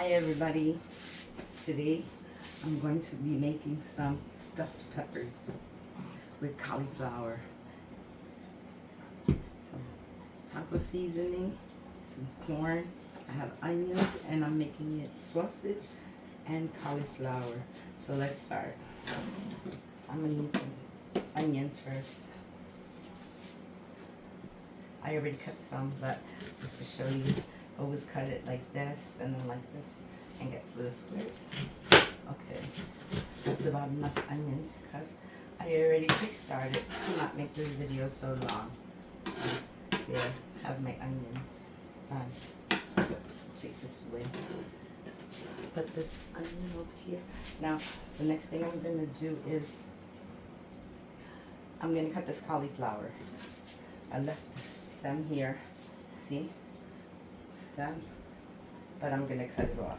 Hi everybody, today I'm going to be making some stuffed peppers with cauliflower, some taco seasoning, some corn, I have onions, and I'm making it sausage and cauliflower. So let's start. I'm going to need some onions first. I already cut some, but just to show you, always cut it like this and then like this and gets little squares. Okay, that's about enough onions because I already pre-started to not make this video so long. So here, have my onions done. So take this away. Put this onion over here. Now, the next thing I'm going to do is I'm going to cut this cauliflower. I left the stem here, see? Stem, but I'm going to cut it off.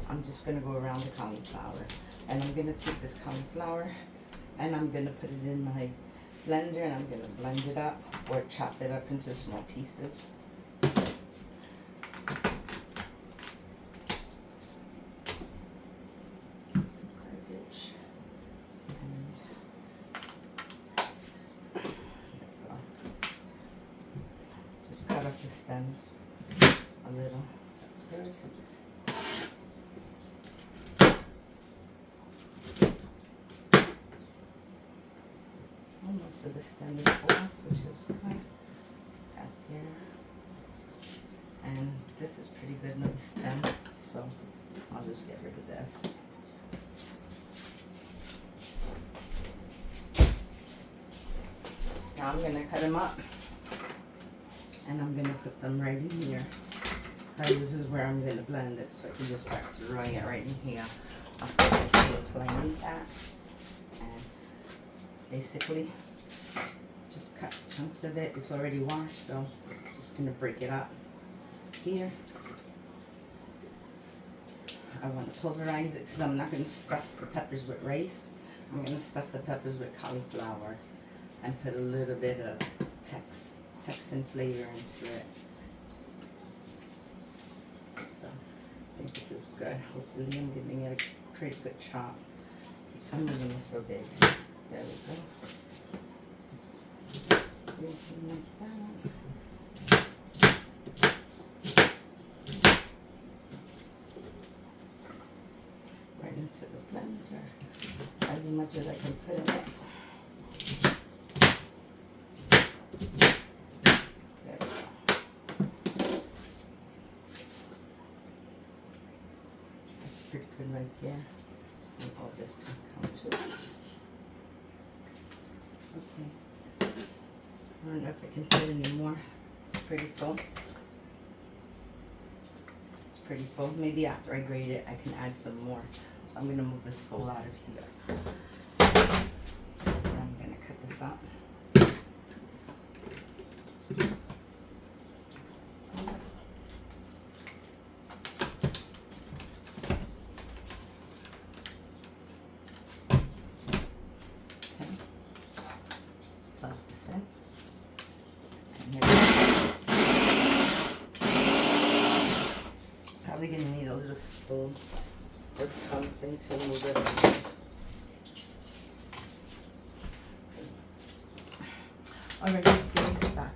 I'm just going to go around the cauliflower, and I'm going to take this cauliflower and I'm going to put it in my blender and I'm going to blend it up or chop it up into small pieces. Some garbage, and there we go. Just cut off the stems a little. That's good. Most of the stem is off, which is good. Got there. And this is pretty good little stem, so I'll just get rid of this. Now I'm going to cut them up and I'm going to put them right in here. Because this is where I'm going to blend it, so I can just start throwing it right in here. I'll set this here until I need that. And basically, just cut chunks of it. It's already washed, so I'm just going to break it up here. I want to pulverize it because I'm not going to stuff the peppers with rice. I'm going to stuff the peppers with cauliflower and put a little bit of Texan flavor into it. So I think this is good. Hopefully I'm giving it a pretty good chop. Some of them are so big. There we go. Anything like that. Right into the blender. As much as I can put in it. There we go. That's pretty good right there. And all this can come to it. Okay. I don't know if I can fit any more. It's pretty full. It's pretty full. Maybe after I grate it, I can add some more. So I'm going to move this bowl out of here. And I'm going to cut this up. Probably gonna need a little spoon or something to move it around. Already it's getting stuck.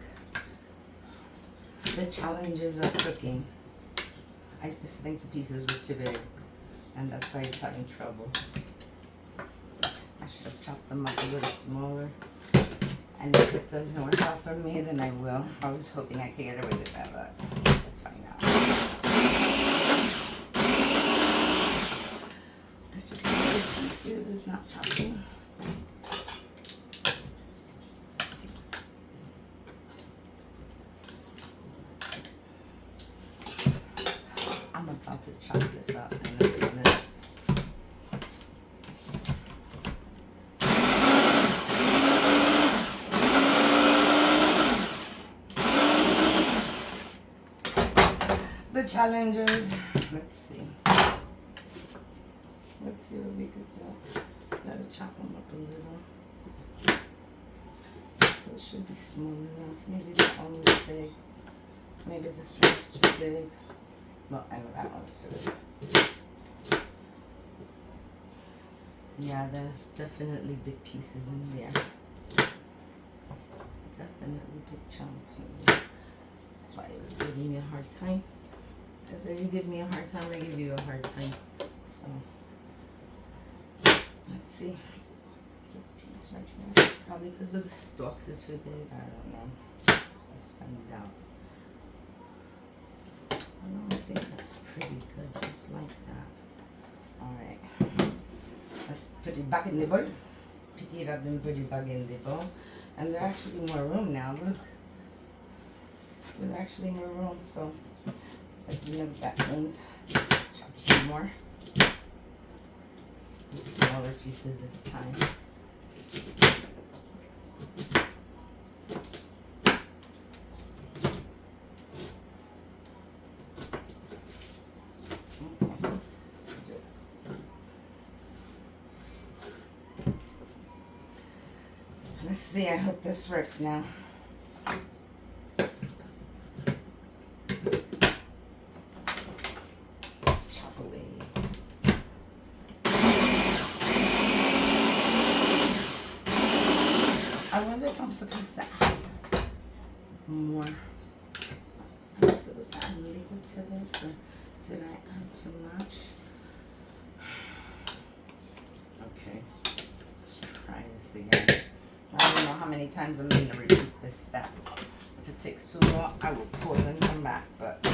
The challenges of cooking. I just think the pieces were too big, and that's why it's having trouble. I should have chopped them up a little smaller. And if it doesn't work out for me, then I will. I was hoping I could get away with that, but let's find out. They're just little pieces, it's not chopping. I'm about to chop this up in a few minutes. The challenges. Let's see what we could do. Gotta chop them up a little. Those should be small enough. Maybe that one was big. Maybe this one's too big. Well, I know that one's good. Yeah, there's definitely big pieces in there. Definitely big chunks in there. That's why it was giving me a hard time. Because if you give me a hard time, I give you a hard time. So, let's see. This piece right here. Probably because of the stalks is too big. I don't know. Let's find it out. I think that's pretty good, just like that. Alright. Let's put it back in the bowl. Pick it up and put it back in the bowl. And there's actually more room now, look. There's actually more room, so let's know what that means. Chop some more. Smaller pieces this time. Let's see, I hope this works now. Chop away. I wonder if I'm supposed to add more. Am I supposed to add liquid to this, or did I add too much? Okay, let's try this again. I don't know how many times I'm going to repeat this step. If it takes too long, I will pause and come back. But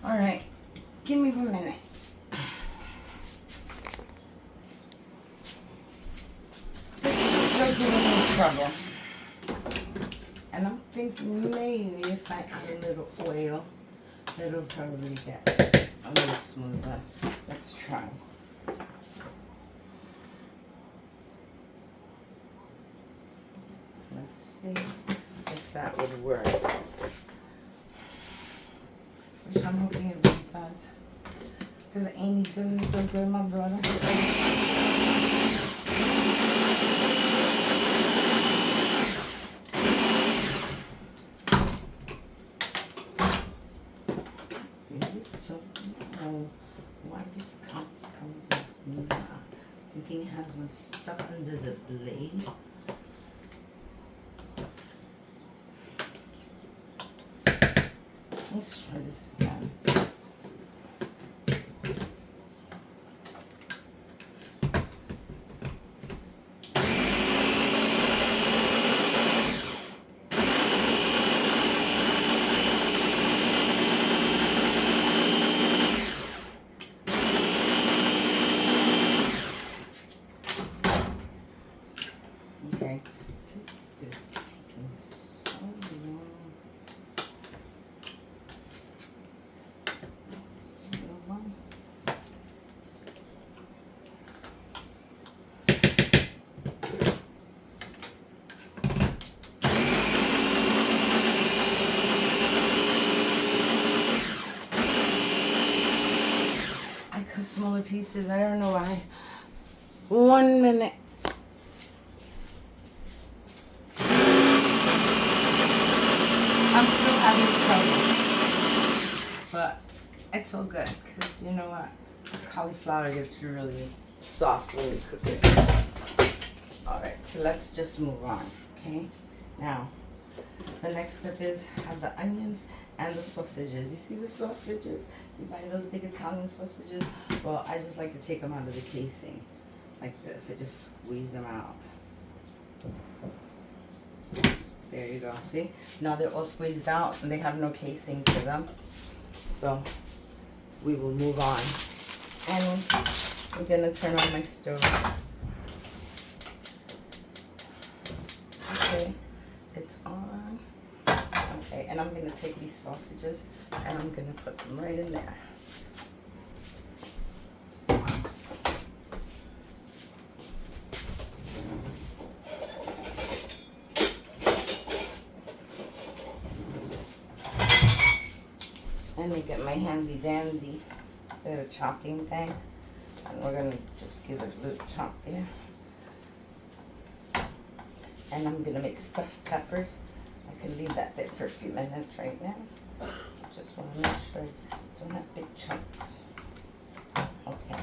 all right, give me a minute. This is still giving me trouble, and I'm thinking maybe if I add a little oil, it'll probably get a little smoother. Let's try. Let's see if that would work. Which I'm hoping it really does. Because Amy doing so good, my brother. So, why this compound is not? Thinking it has one stuck under the blade. Let's try this again. Okay, this is taking so long. I cut smaller pieces. I don't know why. 1 minute. I'm still having trouble, but it's all good because you know what? Cauliflower gets really soft when you cook it. Alright, so let's just move on, okay? Now, the next step is have the onions and the sausages. You see the sausages? You buy those big Italian sausages? Well, I just like to take them out of the casing like this. I just squeeze them out. There you go, see? Now they're all squeezed out and they have no casing to them. So we will move on. And I'm gonna turn on my stove. Okay, it's on. Okay, and I'm gonna take these sausages and I'm gonna put them right in there. Let me get my handy dandy bit of chopping thing, and we're gonna just give it a little chop there. And I'm gonna make stuffed peppers. I can leave that there for a few minutes right now. Just want to make sure I don't have big chunks. Okay,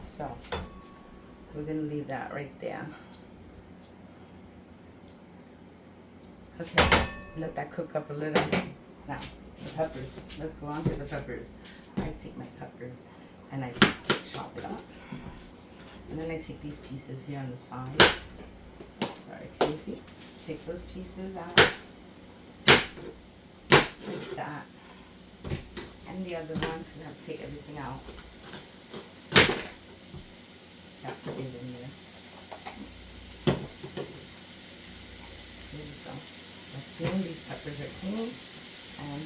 so we're going to leave that right there. Okay, let that cook up a little. Now, the peppers. Let's go on to the peppers. I take my peppers and I chop it up. And then I take these pieces here on the side. Sorry, can you see? Take those pieces out. Like that. And the other one, because I have to take everything out. That's it in there. There we go. That's clean. These peppers are clean. And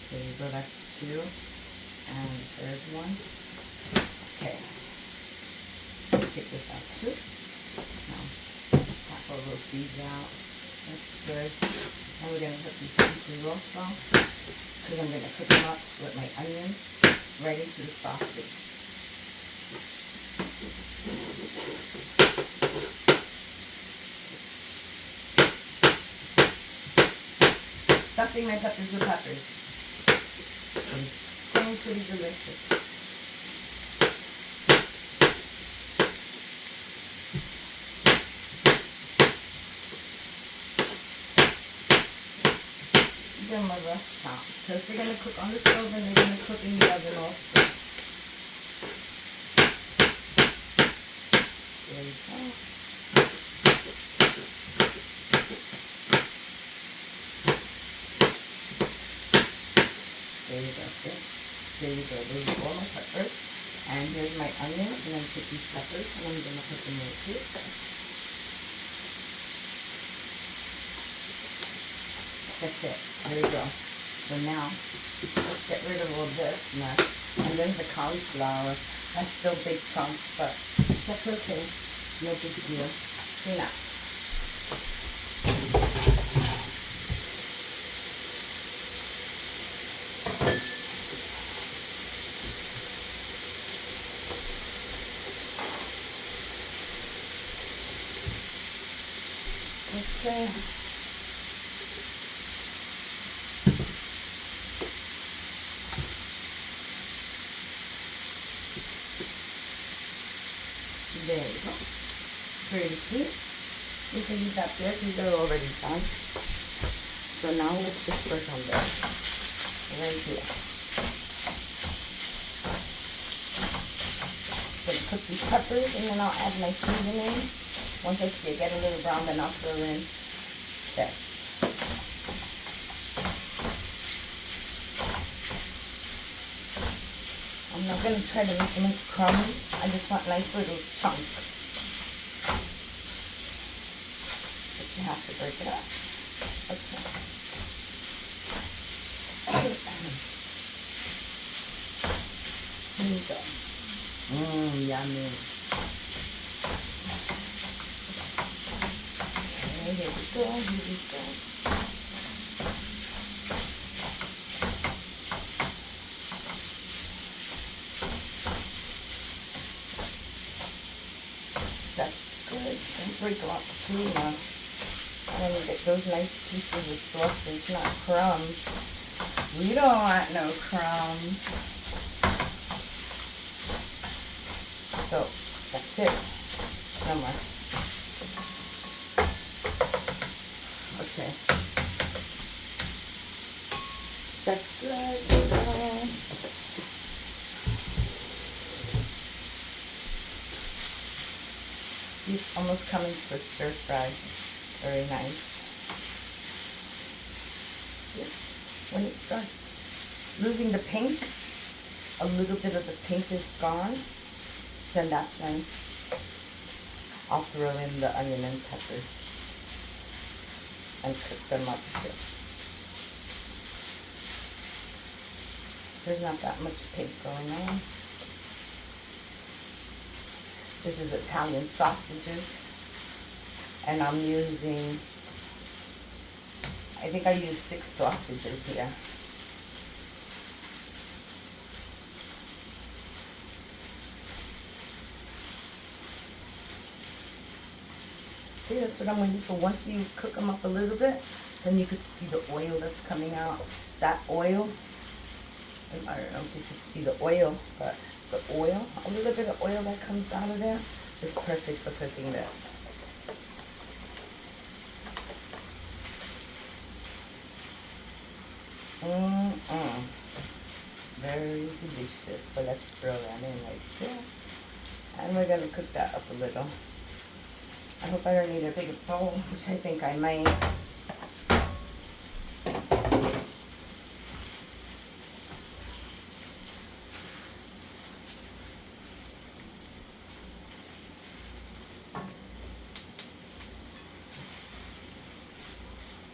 there you go, that's 2. And the third one. Okay. Take this out too. Now, tap all those seeds out. That's good. And we're going to put these pieces also, because I'm going to cook them up with my onions right into the sausage. Stuffing my peppers with peppers. It's going to be delicious. Give them a rough chop, because they're going to cook on the stove and they're going to cook in the oven also. There you go. There you go, see? There you go. Those are all my peppers. And here's my onion. And then take these peppers and I'm going to put them in too. That's it. There you go. So now, let's get rid of all this mess. And then the cauliflower. That's still big chunks, but that's okay. No big deal. See now. Okay. There you go. Pretty sweet. You can leave that there because they're already done. So now let's just work on this right here. Gonna cook these peppers and then I'll add my seasoning. Once I see it get a little brown, then I'll throw in this. I'm not going to try to make them into crumbs. I just want nice little chunks. But you have to break it up. Okay. Here you go. Yummy. Okay, here we go, here we go. That's good. Don't break them up too much. And then you get those nice pieces of sausage, not crumbs. We don't want no crumbs. So, that's it. No more. Okay. That's good. See, it's almost coming to a stir fry. Very nice. See, when it starts losing the pink, a little bit of the pink is gone, then that's when I'll throw in the onion and pepper and cook them up too. There's not that much pink going on. This is Italian sausages, and I'm using, I think I use 6 sausages here. See, that's what I'm waiting for. Once you cook them up a little bit, then you could see the oil that's coming out. That oil, I don't know if you could see the oil, but the oil, a little bit of oil that comes out of there is perfect for cooking this. Very delicious. So let's throw that in right there. And we're going to cook that up a little. I hope I don't need a bigger bowl, which I think I might.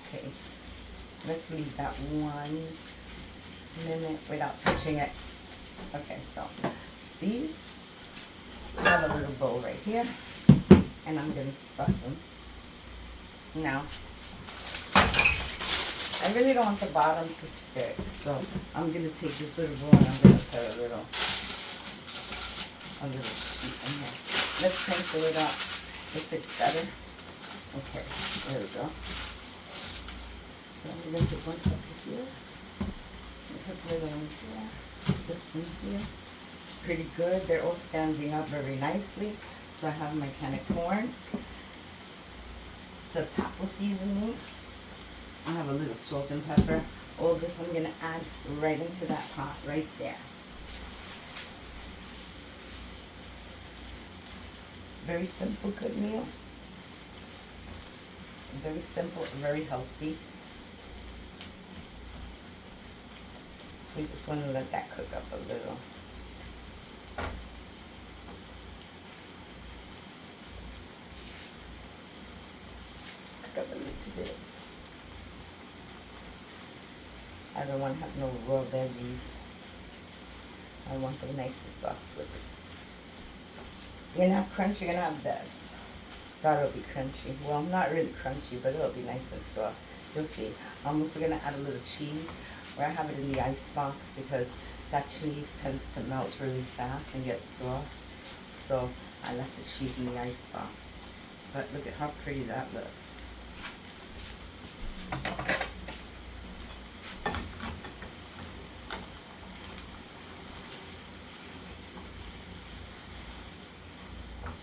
Okay, let's leave that 1 minute without touching it. Okay, so these, I have a little bowl right here, and I'm going to stuff them. Now, I really don't want the bottom to stick, so I'm going to take this little bowl and I'm going to put a little sheet in here. Let's crinkle it up if it's better. Okay, there we go. So I'm going to put one cup here. Put the other one here. This one here. It's pretty good. They're all standing up very nicely. So I have my can of corn. The taco seasoning. I have a little salt and pepper. All this I'm going to add right into that pot right there. Very simple, good meal. Very simple, very healthy. We just want to let that cook up a little. Cook up a little bit. I don't want to have no raw veggies. I want them nice and soft with it. You're going to have crunch, you're going to have this. That'll be crunchy. Well, not really crunchy, but it'll be nice and soft. You'll see. I'm also going to add a little cheese. Where I have it in the ice box because that cheese tends to melt really fast and get soft. So I left the cheese in the ice box. But look at how pretty that looks.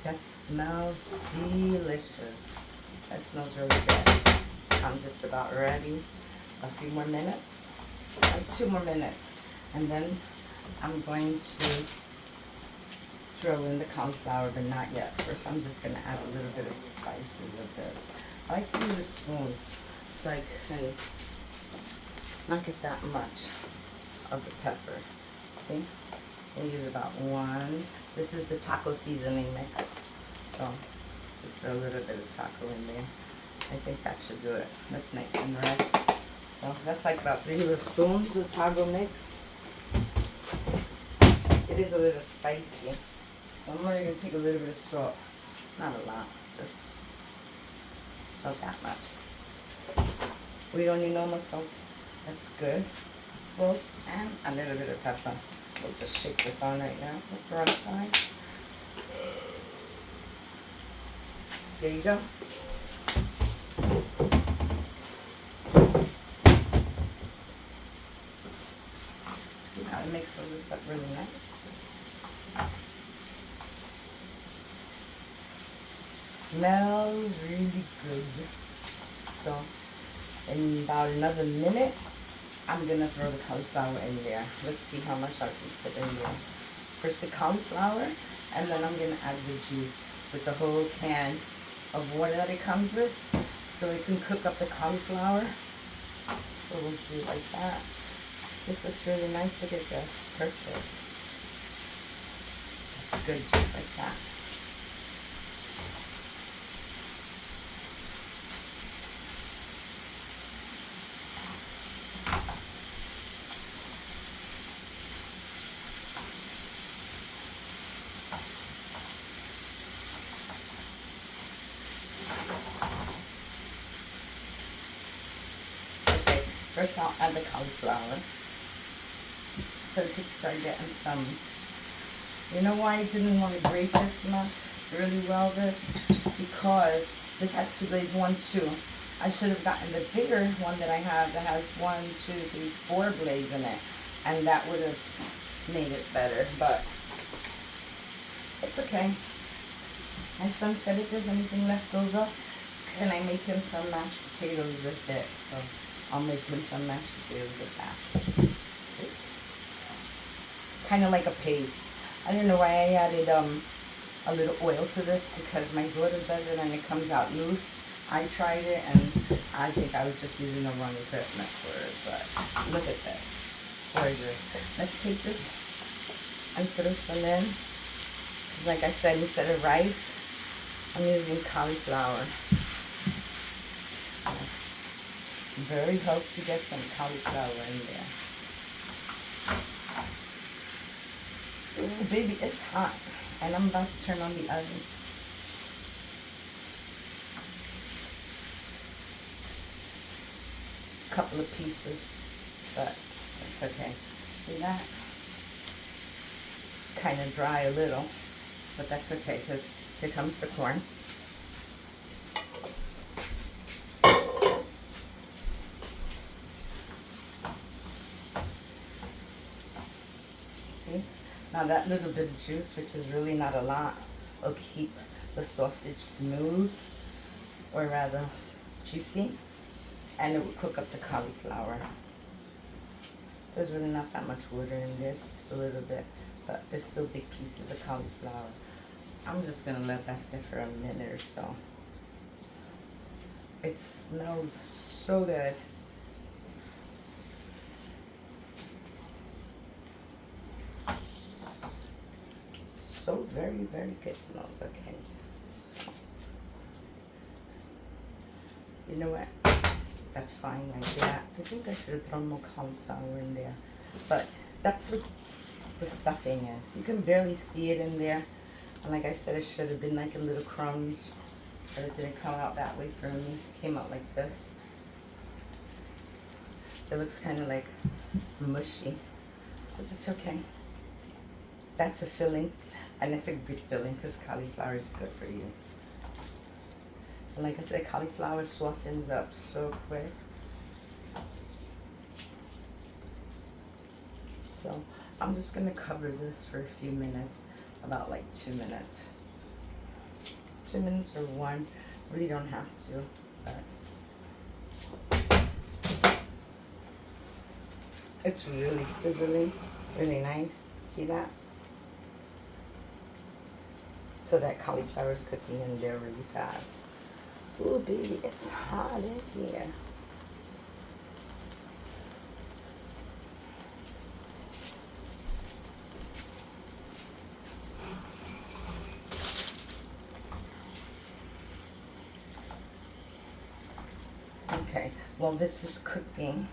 That smells delicious. That smells really good. I'm just about ready. A few more minutes. Like 2 more minutes, and then I'm going to throw in the cauliflower, but not yet. First, I'm just going to add a little bit of spices with this. I like to use a spoon so I can not get that much of the pepper. See? I use about 1. This is the taco seasoning mix, so just throw a little bit of taco in there. I think that should do it. That's nice and red. So that's like about 3 little spoons of taco mix. It is a little spicy. So I'm only going to take a little bit of salt. Not a lot, just about that much. We don't need no more salt. That's good. Salt and a little bit of pepper. We'll just shake this on right now. Put the right side. There you go. Now it makes all this up really nice. Smells really good. So in about another minute, I'm gonna throw the cauliflower in there. Let's see how much I can put in there. First the cauliflower, and then I'm gonna add the juice with the whole can of water that it comes with, so it can cook up the cauliflower. So we'll do it like that. This looks really nice. Look at this. Perfect. That's good, just like that. Okay, first I'll add the cauliflower. So it could start getting some. You know why I didn't want to grate this much really well, this? Because This has 2 blades, 1, 2. I should have gotten the bigger one that I have that has 1, 2, 3, 4 blades in it. And that would have made it better, but it's okay. My son said if there's anything left over, can I make him some mashed potatoes with it? So I'll make him some mashed potatoes with that. See? Kind of like a paste. I don't know why I added a little oil to this, because my daughter does it and it comes out loose. I tried it and I think I was just using the wrong equipment for it, but look at this. Gorgeous. Let's take this and throw some in. Like I said, instead of rice, I'm using cauliflower. So, very healthy to get some cauliflower in there. Ooh, baby, it's hot. And I'm about to turn on the oven. Couple of pieces, but it's okay. See that? Kind of dry a little, but that's okay, because here comes the corn. See? Now that little bit of juice, which is really not a lot, will keep the sausage smooth, or rather juicy, and it will cook up the cauliflower. There's really not that much water in this, just a little bit, but there's still big pieces of cauliflower. I'm just gonna let that sit for a minute or so. It smells so good. So very, very good smells. Okay. So, you know what? That's fine like that. I think I should have thrown more cauliflower in there. But that's what the stuffing is. You can barely see it in there. And like I said, it should have been like a little crumbs. But it didn't come out that way for me. It came out like this. It looks kind of like mushy. But it's okay. That's a filling. And it's a good filling because cauliflower is good for you. And like I said, cauliflower softens up so quick. So I'm just going to cover this for a few minutes, about like 2 minutes. 2 minutes or 1, really don't have to. But it's really sizzling, really nice. See that? So that cauliflower is cooking in there really fast. Ooh, baby, it's hot in here. Okay, while this is cooking,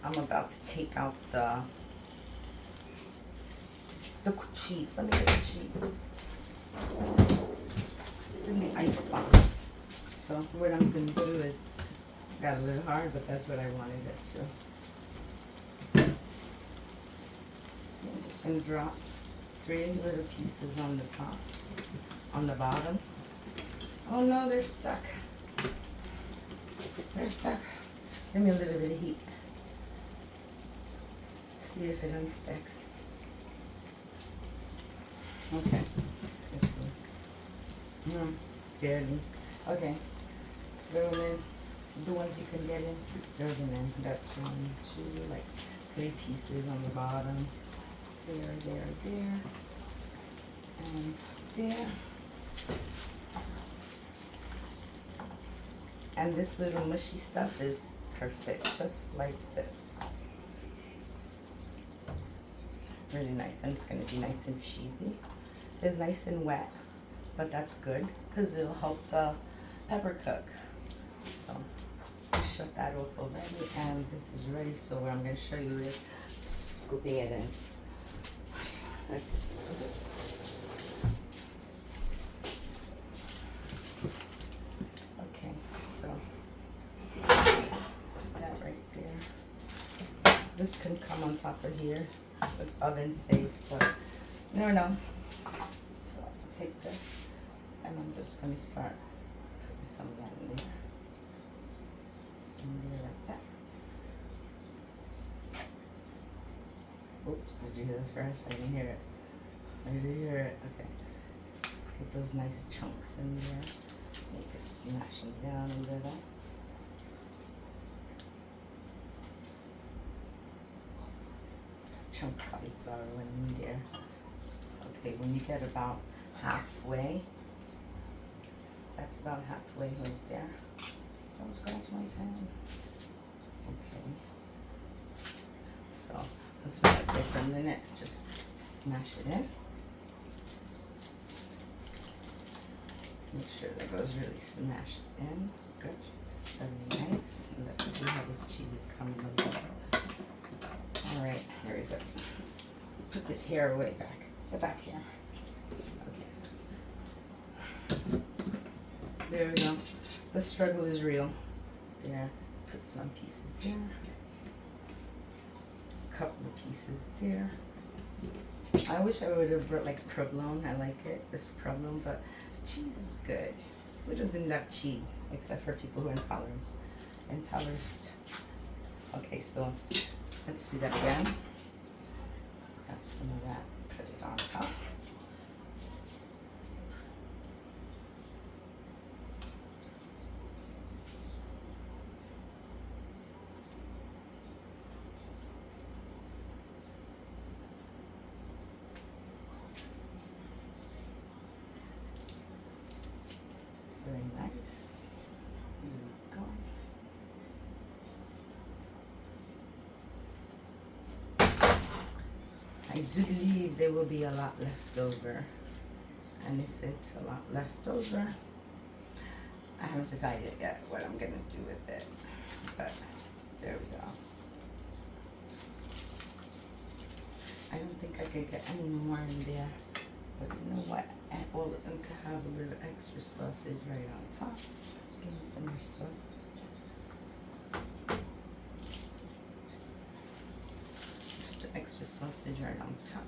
I'm about to take out the cheese. Let me get the cheese. It's in the ice box. So what I'm going to do is, got a little hard, but that's what I wanted it to. So I'm just going to drop 3 little pieces on the top, on the bottom. Oh no, they're stuck. They're stuck. Give me a little bit of heat. See if it unsticks. Okay. Let's see. Barely. Okay. Throw them in. The ones you can get in, throw them in. That's 1, 2, like 3 pieces on the bottom. There, and there. And this little mushy stuff is perfect, just like this. Really nice, and it's going to be nice and cheesy. It's nice and wet, but that's good because it'll help the pepper cook. So just shut that off already, and this is ready. So what I'm going to show you is scooping it in. Let's okay, so put that right there. This can come on top of here. It's oven safe, but you never know. So I'll take this, and I'm just going to start some of that in there. In there like that. Oops, did you hear the scratch? I didn't hear it. I didn't hear it. Okay. Get those nice chunks in there. You can smash them down into that. Chunk cauliflower went in there. Okay, when you get about halfway, that's about halfway right there. Don't scratch my pen. Okay. So let's put it there for a minute. Just smash it in. Make sure that goes really smashed in. Good. Very nice. And let's see how this cheese is coming along. Alright, very good. Put this hair away back. Get back here. Okay. There we go. The struggle is real. There. Put some pieces there. A couple of pieces there. I wish I would have brought like provolone. I like it. This provolone, but cheese is good. Who doesn't love cheese? Except for people who are intolerant. Okay, so let's do that again. Grab some of that, put it on top. Very nice. Here we go. I do believe there will be a lot left over. And if it's a lot left over, I haven't decided yet what I'm going to do with it. But there we go. I don't think I could get any more in there. But you know what? All of them could have a little extra sausage right on top. Give me some more sausage. Just the extra sausage right on top.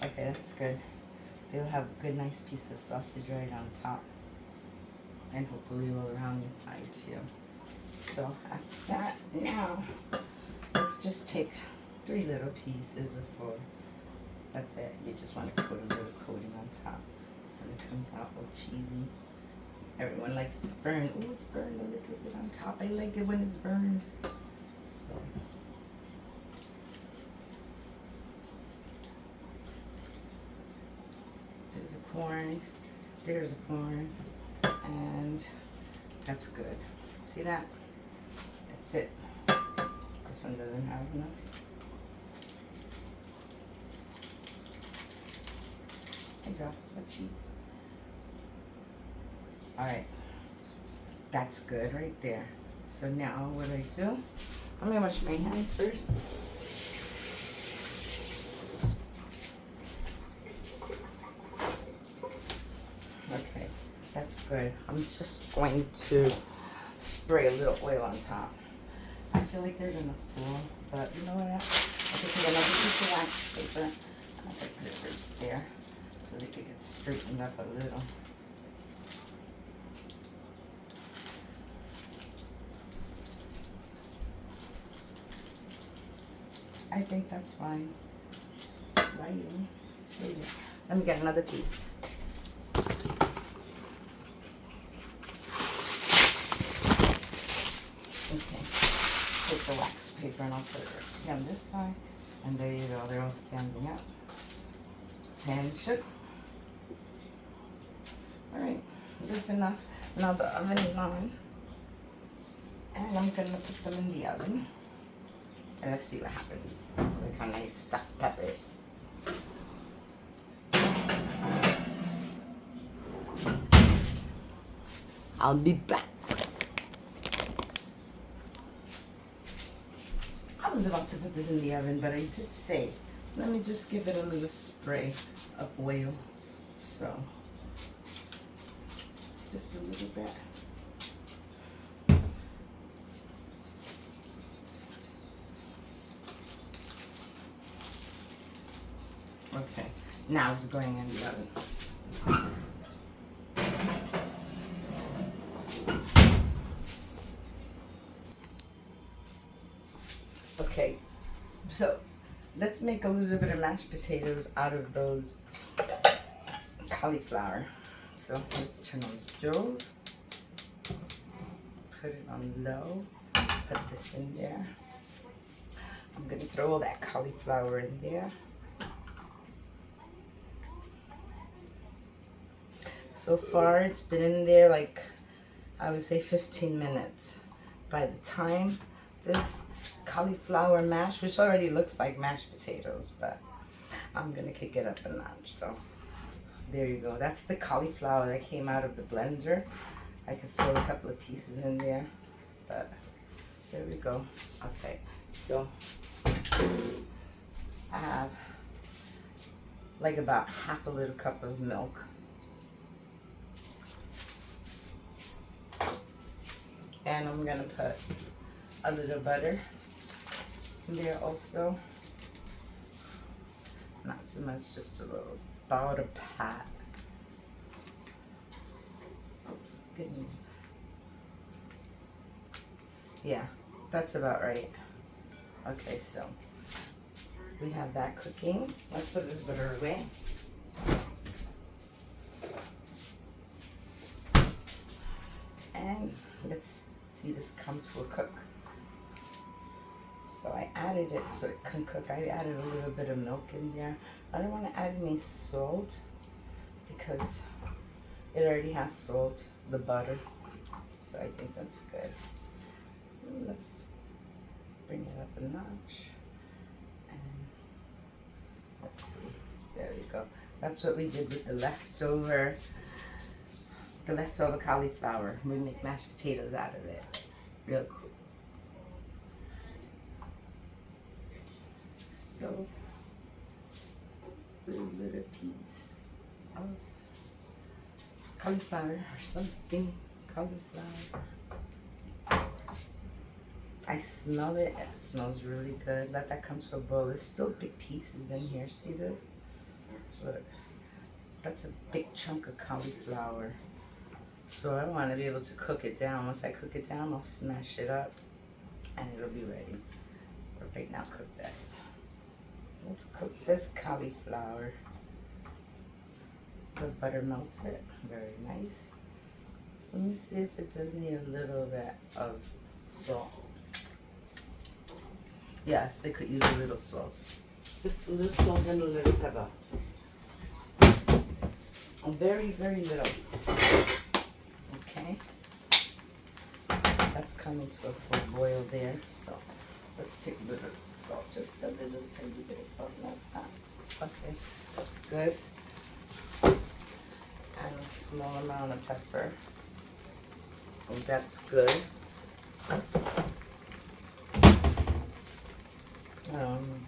Okay, that's good. They'll have a good, nice piece of sausage right on top. And hopefully all around the side too. So after that, now, let's just take 3 little pieces or 4. That's it. You just want to put a little coating on top. And it comes out all cheesy. Everyone likes to burn. Oh, it's burned a little bit on top. I like it when it's burned. So there's a corn, there's a corn, and that's good. See that? That's it. This one doesn't have enough. There you go, the cheese. Alright, that's good right there. So now what do I do? I'm gonna wash my hands first. Okay, that's good. I'm just going to spray a little oil on top. I feel like they're gonna fall, but you know what? I think I'm gonna use the wax paper. I'm gonna put it right there so they can get straightened up a little. I think that's fine. Sliding. Let me get another piece. Okay. Take the wax paper and I'll put it right on this side. And there you go. They're all standing up. Attention. Alright. That's enough. Now the oven is on. And I'm going to put them in the oven. And let's see what happens. Look how nice stuffed peppers. I'll be back. I was about to put this in the oven, but I did say Let me just give it a little spray of oil. So, just a little bit. Okay, now it's going in the oven. Okay, so let's make a little bit of mashed potatoes out of those cauliflower. So let's turn on the stove, put it on low, put this in there. I'm gonna throw all that cauliflower in there. So far it's been in there like, I would say 15 minutes. By the time this cauliflower mash, which already looks like mashed potatoes, but I'm gonna kick it up a notch. So there you go. That's the cauliflower that came out of the blender. I could throw a couple of pieces in there, but there we go. Okay, so I have like about half a little cup of milk. And I'm gonna put a little butter in there also. Not too much, just a little, about a pat. Oops, good news. Yeah, that's about right. Okay, so we have that cooking. Let's put this butter away. And let's see this come to a cook. So I added it so it can cook. I added a little bit of milk in there. I don't want to add any salt because it already has salt, the butter. So I think that's good. Let's bring it up a notch. And let's see. There we go. That's what we did with the leftover cauliflower. We make mashed potatoes out of it. Real cool. So, a little piece of cauliflower or something. Cauliflower. I smell it. It smells really good. Let that come to a boil. There's still big pieces in here. See this? Look. That's a big chunk of cauliflower. So I want to be able to cook it down. Once I cook it down, I'll smash it up and it'll be ready. But right now, cook this. Let's cook this cauliflower. The butter melted. Very nice. Let me see if it does need a little bit of salt. Yes, they could use a little salt. Just a little salt and a little pepper. Very, very little. Okay. That's coming to a full boil there. So let's take a little salt, just a little tiny bit of salt like that. Okay, that's good. And a small amount of pepper. And that's good.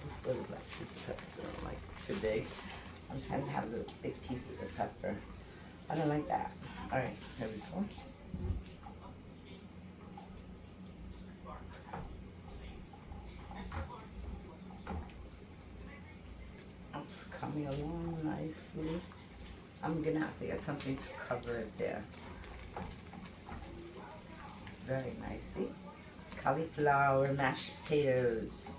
Just little black pieces of pepper. I don't like too big. Sometimes I have little big pieces of pepper. I don't like that. All right, here we go. It's coming along nicely. I'm gonna have to get something to cover it there. Very nice. See? Cauliflower mashed potatoes.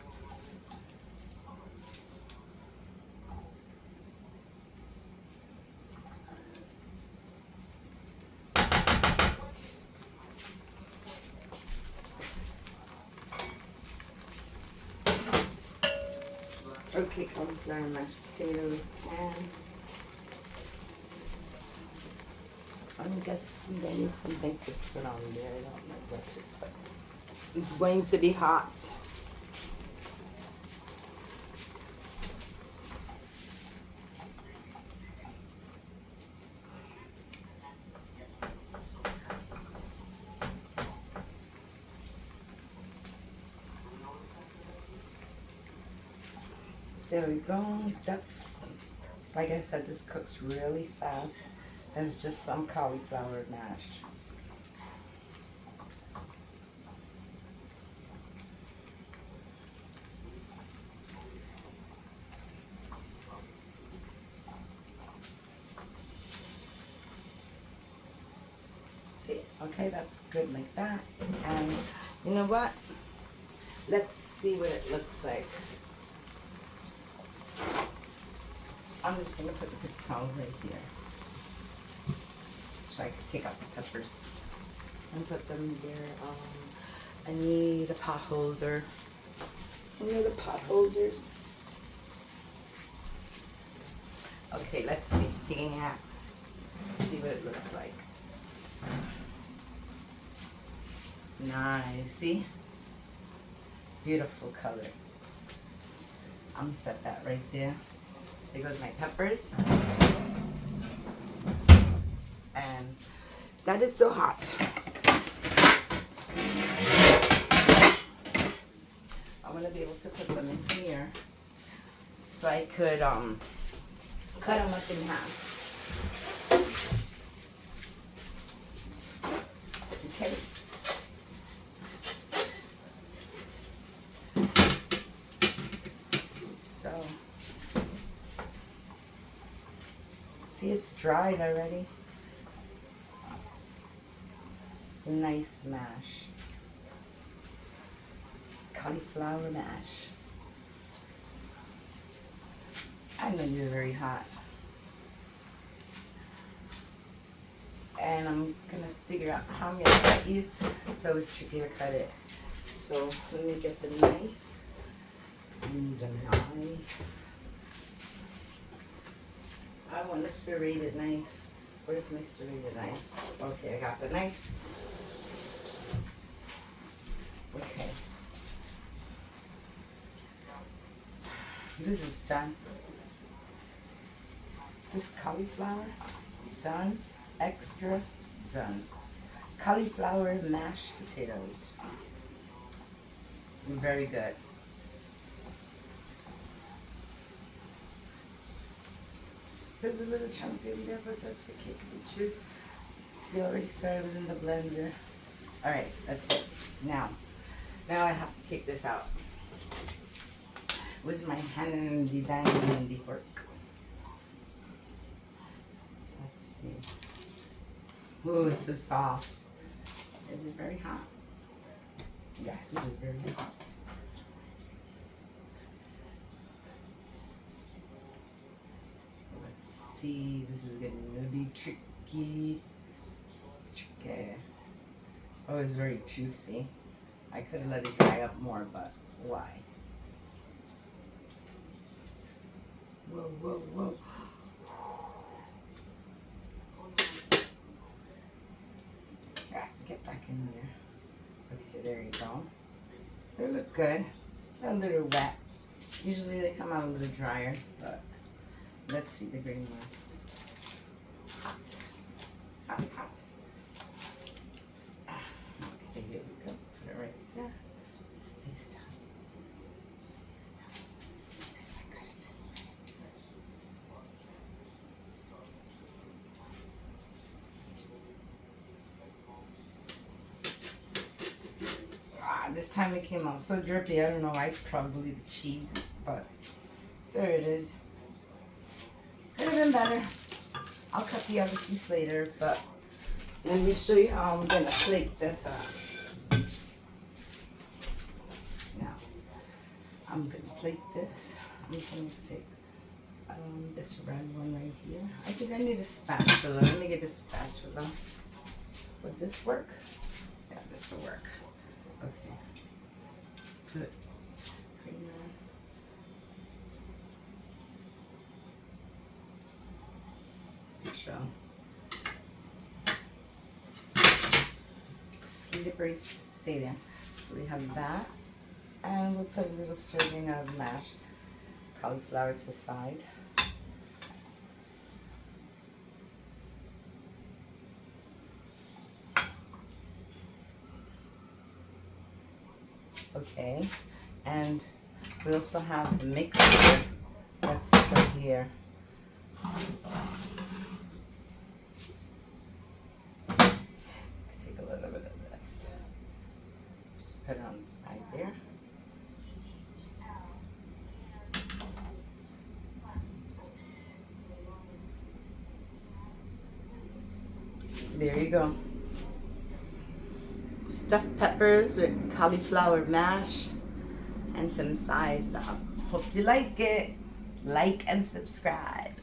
Okay, cauliflower mashed potatoes, and I need something to put on there. I don't know what to put. It's going to be hot. There we go. That's, like I said, this cooks really fast. And it's just some cauliflower mash. See, okay, that's good like that. And you know what? Let's see what it looks like. I'm just gonna put the towel right here, so I can take out the peppers and put them there. I need a pot holder. You know the pot holders? Okay, let's see. Taking it out. Let's see what it looks like. Nice, see? Beautiful color. I'm gonna set that right there. There goes my peppers. And that is so hot. I'm gonna be able to put them in here so I could cut them up in half. Okay. So, see, it's dried already. Nice mash. Cauliflower mash. I know you're very hot. And I'm gonna figure out how I'm gonna cut you. It's always tricky to cut it. So let me get the knife. I need a knife. I want a serrated knife. Where's my serrated knife? Okay, I got the knife. Okay. This is done. This cauliflower, done. Extra, done. Cauliflower mashed potatoes. Very good. There's a little chunk in there, but that's okay. Could be true. You already saw it was in the blender. All right, that's it. Now I have to take this out with my handy dandy fork. Let's see. Oh, it's so soft. Is it very hot? Yes, it is very hot. Let's see. This is going to be tricky. Oh, it's very juicy. I could have let it dry up more, but why? Whoa, whoa, whoa. Get back in there. Okay, there you go. They look good. They're a little wet. Usually they come out a little drier, but let's see the green one. Hot. Hot, hot. Okay, here we go. Put it right there. Stay still. Stay still. If I cut it this way. This time it came out so drippy. I don't know why. It's probably the cheese, but there it is. Could have been better. I'll cut the other piece later, but let me show you how I'm gonna plate this up. Now, I'm gonna plate this. I'm gonna take this red one right here. I think I need a spatula. Let me get a spatula. Would this work? Yeah, this will work. Okay. Put creamer. So slippery. Stay there. So we have that, and we'll put a little serving of mashed cauliflower to the side. Okay, and we also have the mixture here. Take a little bit of this. Just put it on the side there. There you go. Stuffed peppers with cauliflower mash and some sides. Hope you like it. Like and subscribe.